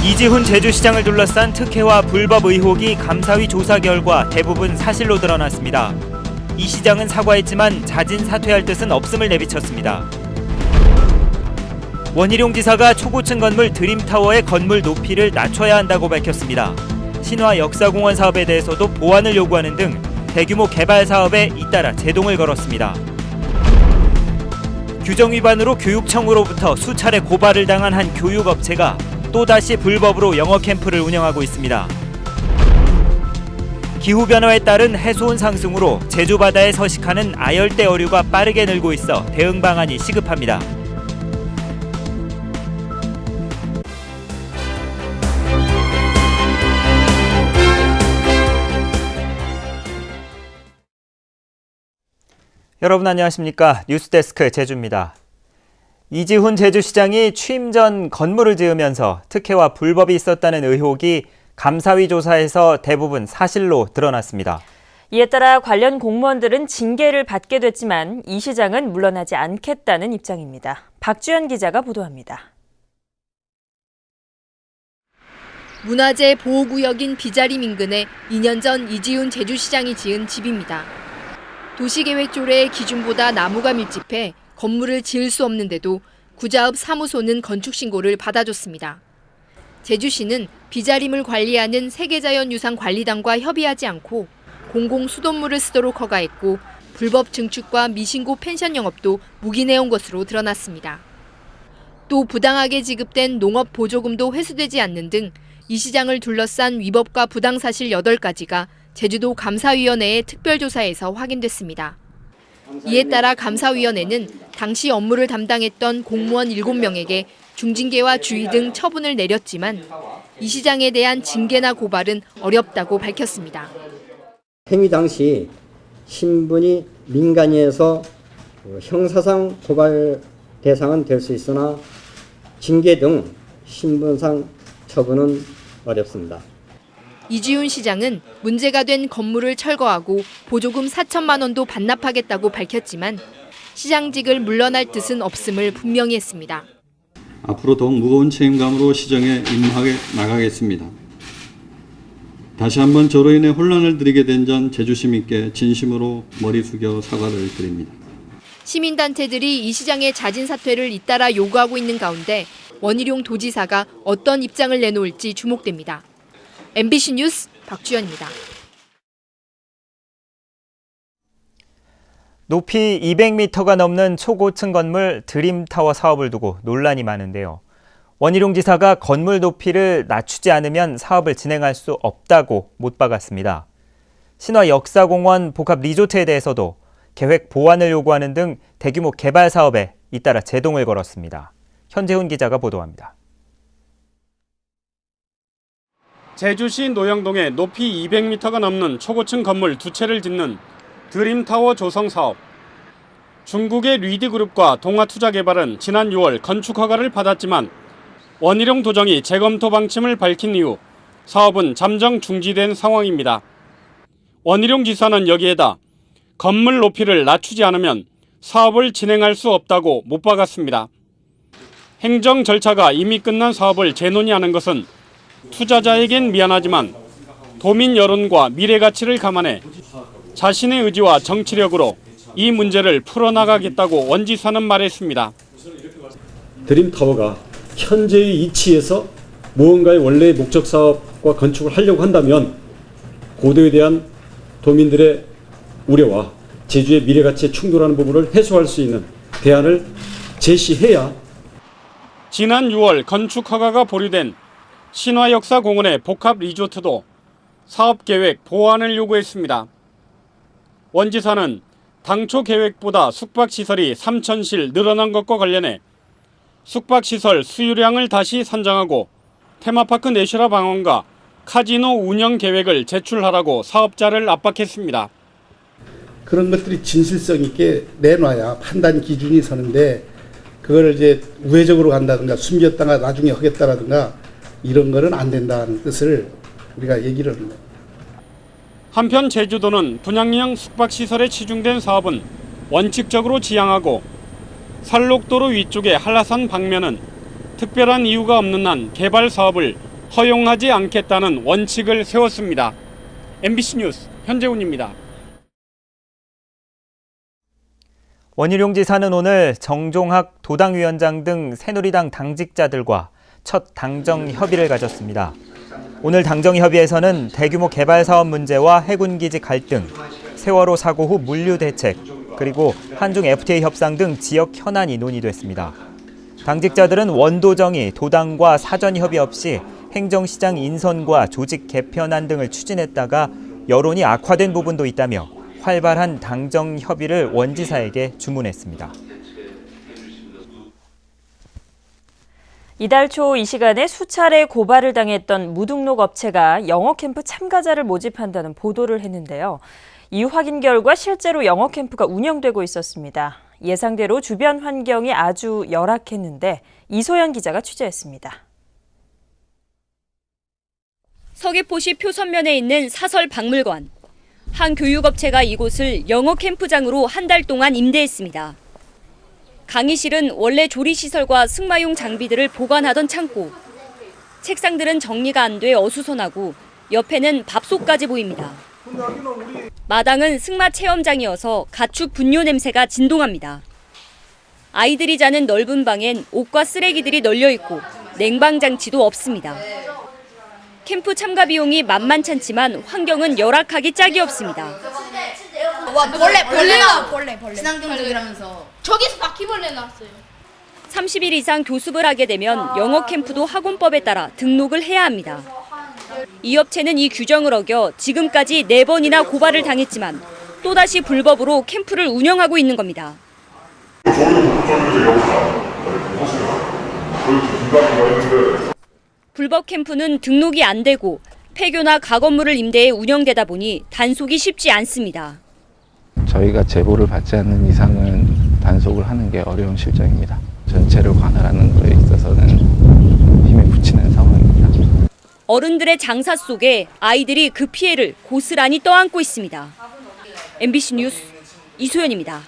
이지훈 제주시장을 둘러싼 특혜와 불법 의혹이 감사위 조사 결과 대부분 사실로 드러났습니다. 이 시장은 사과했지만 자진 사퇴할 뜻은 없음을 내비쳤습니다. 원희룡 지사가 초고층 건물 드림타워의 건물 높이를 낮춰야 한다고 밝혔습니다. 신화 역사공원 사업에 대해서도 보완을 요구하는 등 대규모 개발 사업에 잇따라 제동을 걸었습니다. 규정 위반으로 교육청으로부터 수차례 고발을 당한 한 교육업체가 또다시 불법으로 영어 캠프를 운영하고 있습니다. 기후변화에 따른 해수온 상승으로 제주 바다에 서식하는 아열대 어류가 빠르게 늘고 있어 대응 방안이 시급합니다. 여러분 안녕하십니까? 뉴스데스크 제주입니다. 이지훈 제주시장이 취임 전 건물을 지으면서 특혜와 불법이 있었다는 의혹이 감사위 조사에서 대부분 사실로 드러났습니다. 이에 따라 관련 공무원들은 징계를 받게 됐지만 이 시장은 물러나지 않겠다는 입장입니다. 박주연 기자가 보도합니다. 문화재 보호구역인 비자림 인근에 2년 전 이지훈 제주시장이 지은 집입니다. 도시계획조례의 기준보다 나무가 밀집해 건물을 지을 수 없는데도 구자읍 사무소는 건축신고를 받아줬습니다. 제주시는 비자림을 관리하는 세계자연유산관리단과 협의하지 않고 공공수돗물을 쓰도록 허가했고 불법 증축과 미신고 펜션 영업도 묵인해온 것으로 드러났습니다. 또 부당하게 지급된 농업보조금도 회수되지 않는 등 이 시장을 둘러싼 위법과 부당사실 8가지가 제주도 감사위원회의 특별조사에서 확인됐습니다. 이에 따라 감사위원회는 당시 업무를 담당했던 공무원 7명에게 중징계와 주의 등 처분을 내렸지만 이 시장에 대한 징계나 고발은 어렵다고 밝혔습니다. 행위 당시 신분이 민간인에서 형사상 고발 대상은 될 수 있으나 징계 등 신분상 처분은 어렵습니다. 이지훈 시장은 문제가 된 건물을 철거하고 보조금 4천만 원도 반납하겠다고 밝혔지만 시장직을 물러날 뜻은 없음을 분명히 했습니다. 앞으로 더욱 무거운 책임감으로 시정에 임하게 나가겠습니다. 다시 한번 저로 인해 혼란을 드리게 된 점 제주시민께 진심으로 머리 숙여 사과를 드립니다. 시민단체들이 이 시장의 자진 사퇴를 잇따라 요구하고 있는 가운데 원희룡 도지사가 어떤 입장을 내놓을지 주목됩니다. MBC 뉴스 박주연입니다. 높이 200m가 넘는 초고층 건물 드림타워 사업을 두고 논란이 많은데요. 원희룡 지사가 건물 높이를 낮추지 않으면 사업을 진행할 수 없다고 못 박았습니다. 신화 역사공원 복합 리조트에 대해서도 계획 보완을 요구하는 등 대규모 개발 사업에 잇따라 제동을 걸었습니다. 현재훈 기자가 보도합니다. 제주시 노영동에 높이 200m가 넘는 초고층 건물 2채를 짓는 드림타워 조성 사업. 중국의 리드그룹과 동아투자개발은 지난 6월 건축 허가를 받았지만 원희룡 도정이 재검토 방침을 밝힌 이후 사업은 잠정 중지된 상황입니다. 원희룡 지사는 여기에다 건물 높이를 낮추지 않으면 사업을 진행할 수 없다고 못 박았습니다. 행정 절차가 이미 끝난 사업을 재논의하는 것은 투자자에겐 미안하지만 도민 여론과 미래 가치를 감안해 자신의 의지와 정치력으로 이 문제를 풀어나가겠다고 원 지사는 말했습니다. 드림타워가 현재의 이치에서 무언가의 원래의 목적 사업과 건축을 하려고 한다면 고도에 대한 도민들의 우려와 제주의 미래 가치에 충돌하는 부분을 해소할 수 있는 대안을 제시해야. 지난 6월 건축 허가가 보류된 신화역사공원의 복합 리조트도 사업계획 보완을 요구했습니다. 원 지사는 당초 계획보다 숙박시설이 3,000실 늘어난 것과 관련해 숙박시설 수유량을 다시 산정하고 테마파크 내슈라 방언과 카지노 운영 계획을 제출하라고 사업자를 압박했습니다. 그런 것들이 진실성 있게 내놔야 판단 기준이 서는데 그걸 이제 우회적으로 간다든가 숨겼다가 나중에 하겠다라든가 이런 거는 안 된다는 뜻을 우리가 얘기를 합니다. 한편 제주도는 분양형 숙박시설에 치중된 사업은 원칙적으로 지향하고 산록도로 위쪽의 한라산 방면은 특별한 이유가 없는 한 개발 사업을 허용하지 않겠다는 원칙을 세웠습니다. MBC 뉴스 현재훈입니다. 원희룡 지사는 오늘 정종학 도당위원장 등 새누리당 당직자들과 첫 당정 협의를 가졌습니다. 오늘 당정 협의에서는 대규모 개발 사업 문제와 해군기지 갈등, 세월호 사고 후 물류 대책, 그리고 한중 FTA 협상 등 지역 현안이 논의됐습니다. 당직자들은 원도정이 도당과 사전 협의 없이 행정시장 인선과 조직 개편안 등을 추진했다가 여론이 악화된 부분도 있다며 활발한 당정 협의를 원지사에게 주문했습니다. 이달 초 이 시간에 수차례 고발을 당했던 무등록 업체가 영어 캠프 참가자를 모집한다는 보도를 했는데요. 이 확인 결과 실제로 영어 캠프가 운영되고 있었습니다. 예상대로 주변 환경이 아주 열악했는데 이소연 기자가 취재했습니다. 서귀포시 표선면에 있는 사설박물관. 한 교육업체가 이곳을 영어 캠프장으로 한 달 동안 임대했습니다. 강의실은 원래 조리시설과 승마용 장비들을 보관하던 창고. 책상들은 정리가 안 돼 어수선하고 옆에는 밥솥까지 보입니다. 마당은 승마 체험장이어서 가축 분뇨 냄새가 진동합니다. 아이들이 자는 넓은 방엔 옷과 쓰레기들이 널려 있고 냉방 장치도 없습니다. 캠프 참가 비용이 만만찮지만 환경은 열악하기 짝이 없습니다. 와 벌레 친환경적이라면서 저기서 바퀴벌레 나왔어요. 30일 이상 교습을 하게 되면 영어 캠프도 학원법에 따라 등록을 해야 합니다. 이 업체는 이 규정을 어겨 지금까지 4번이나 고발을 당했지만 또다시 불법으로 캠프를 운영하고 있는 겁니다. 불법 캠프는 등록이 안 되고 폐교나 가건물을 임대해 운영되다 보니 단속이 쉽지 않습니다. 저희가 제보를 받지 않는 이상은 단속을 하는 게 어려운 실정입니다. 전체를 관할하는 것에 있어서는 힘에 부치는 상황입니다. 어른들의 장사 속에 아이들이 그 피해를 고스란히 떠안고 있습니다. MBC 뉴스 이소연입니다.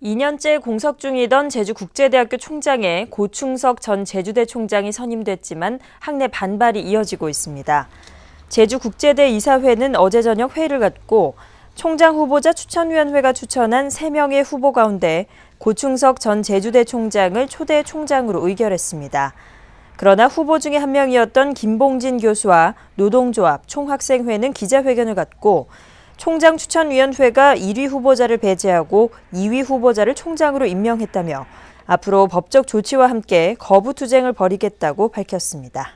2년째 공석 중이던 제주국제대학교 총장에 고충석 전 제주대 총장이 선임됐지만 학내 반발이 이어지고 있습니다. 제주국제대 이사회는 어제 저녁 회의를 갖고 총장 후보자 추천위원회가 추천한 3명의 후보 가운데 고충석 전 제주대 총장을 초대 총장으로 의결했습니다. 그러나 후보 중에 한 명이었던 김봉진 교수와 노동조합, 총학생회는 기자회견을 갖고 총장 추천위원회가 1위 후보자를 배제하고 2위 후보자를 총장으로 임명했다며 앞으로 법적 조치와 함께 거부투쟁을 벌이겠다고 밝혔습니다.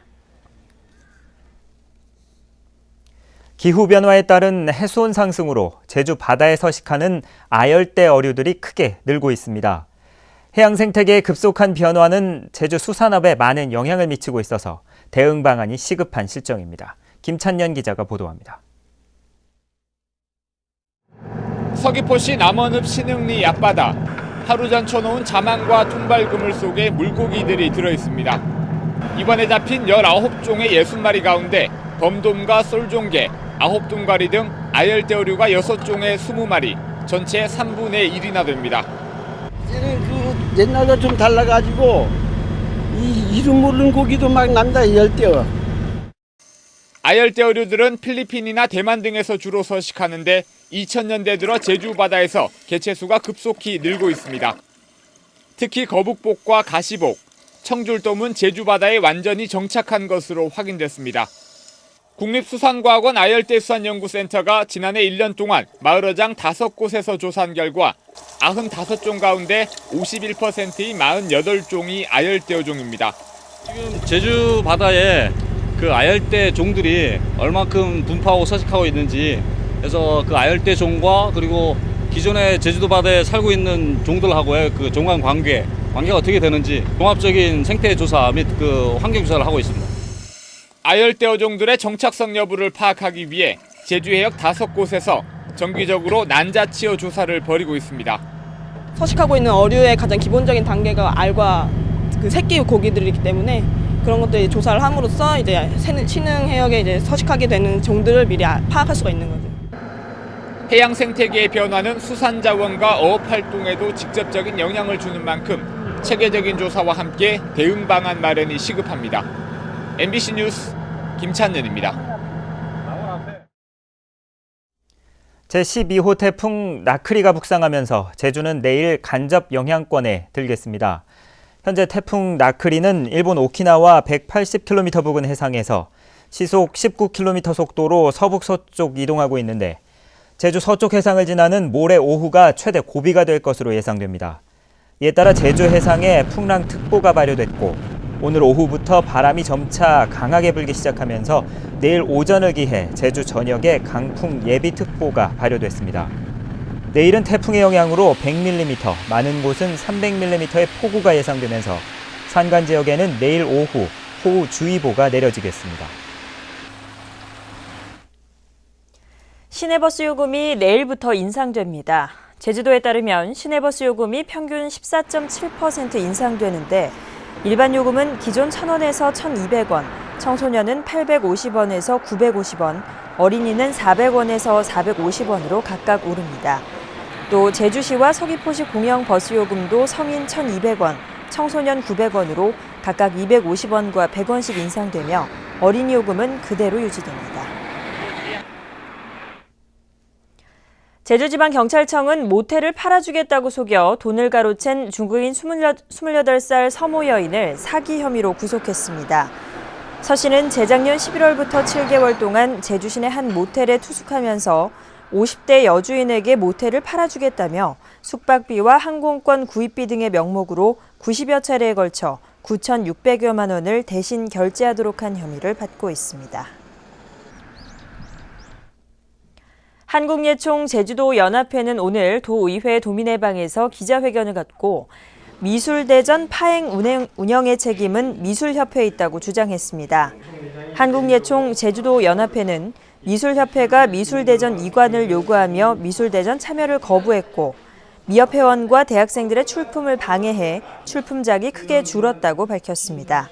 기후변화에 따른 해수온 상승으로 제주 바다에 서식하는 아열대 어류들이 크게 늘고 있습니다. 해양 생태계의 급속한 변화는 제주 수산업에 많은 영향을 미치고 있어서 대응 방안이 시급한 실정입니다. 김찬년 기자가 보도합니다. 서귀포시 남원읍 신흥리 앞바다. 하루 전 쳐놓은 자망과 통발 그물 속에 물고기들이 들어있습니다. 이번에 잡힌 19종의 60마리 가운데 범돔과 쏠종개, 9둥가리 등 아열대 어류가 6종의 20마리, 전체 3분의 1이나 됩니다. 옛날과 좀 달라가지고 이름 모르는 고기도 막 난다, 열대어. 아열대 어류들은 필리핀이나 대만 등에서 주로 서식하는데 2000년대 들어 제주 바다에서 개체수가 급속히 늘고 있습니다. 특히 거북복과 가시복, 청줄돔은 제주 바다에 완전히 정착한 것으로 확인됐습니다. 국립수산과학원 아열대수산연구센터가 지난해 1년 동안 마을어장 5곳에서 조사한 결과 95종 가운데 51%인 48종이 아열대어종입니다. 지금 제주 바다에 그 아열대 종들이 얼마큼 분포하고 서식하고 있는지, 그래서 그 아열대 종과 그리고 기존의 제주도 바다에 살고 있는 종들하고의 그 종간 관계가 어떻게 되는지 종합적인 생태 조사 및 그 환경 조사를 하고 있습니다. 아열대 어종들의 정착성 여부를 파악하기 위해 제주 해역 5곳에서 정기적으로 난자치어 조사를 벌이고 있습니다. 서식하고 있는 어류의 가장 기본적인 단계가 알과 그 새끼 고기들이기 때문에 그런 것들 조사를 함으로써 이제 신흥 해역에 이제 서식하게 되는 종들을 미리 파악할 수가 있는 거죠. 해양 생태계의 변화는 수산 자원과 어업 활동에도 직접적인 영향을 주는 만큼 체계적인 조사와 함께 대응 방안 마련이 시급합니다. MBC 뉴스 김찬년입니다. 제12호 태풍 나크리가 북상하면서 제주는 내일 간접 영향권에 들겠습니다. 현재 태풍 나크리는 일본 오키나와 180km 부근 해상에서 시속 19km 속도로 서북서쪽 이동하고 있는데 제주 서쪽 해상을 지나는 모레 오후가 최대 고비가 될 것으로 예상됩니다. 이에 따라 제주 해상에 풍랑특보가 발효됐고 오늘 오후부터 바람이 점차 강하게 불기 시작하면서 내일 오전을 기해 제주 전역에 강풍 예비특보가 발효됐습니다. 내일은 태풍의 영향으로 100mm, 많은 곳은 300mm의 폭우가 예상되면서 산간 지역에는 내일 오후 호우주의보가 내려지겠습니다. 시내버스 요금이 내일부터 인상됩니다. 제주도에 따르면 시내버스 요금이 평균 14.7% 인상되는데 일반 요금은 기존 1,000원에서 1,200원, 청소년은 850원에서 950원, 어린이는 400원에서 450원으로 각각 오릅니다. 또 제주시와 서귀포시 공영 버스 요금도 성인 1,200원, 청소년 900원으로 각각 250원과 100원씩 인상되며 어린이 요금은 그대로 유지됩니다. 제주지방경찰청은 모텔을 팔아주겠다고 속여 돈을 가로챈 중국인 28살 서모 여인을 사기 혐의로 구속했습니다. 서 씨는 재작년 11월부터 7개월 동안 제주 시내 한 모텔에 투숙하면서 50대 여주인에게 모텔을 팔아주겠다며 숙박비와 항공권 구입비 등의 명목으로 90여 차례에 걸쳐 9,600여만 원을 대신 결제하도록 한 혐의를 받고 있습니다. 한국예총 제주도연합회는 오늘 도의회 도민회방에서 기자회견을 갖고 미술대전 파행 운영의 책임은 미술협회에 있다고 주장했습니다. 한국예총 제주도연합회는 미술협회가 미술대전 이관을 요구하며 미술대전 참여를 거부했고 미협 회원과 대학생들의 출품을 방해해 출품작이 크게 줄었다고 밝혔습니다.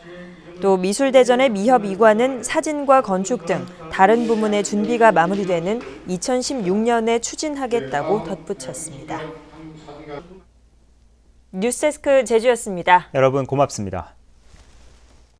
또 미술대전의 미협 이관은 사진과 건축 등 다른 부문의 준비가 마무리되는 2016년에 추진하겠다고 덧붙였습니다. 뉴스데스크 제주였습니다. 여러분 고맙습니다.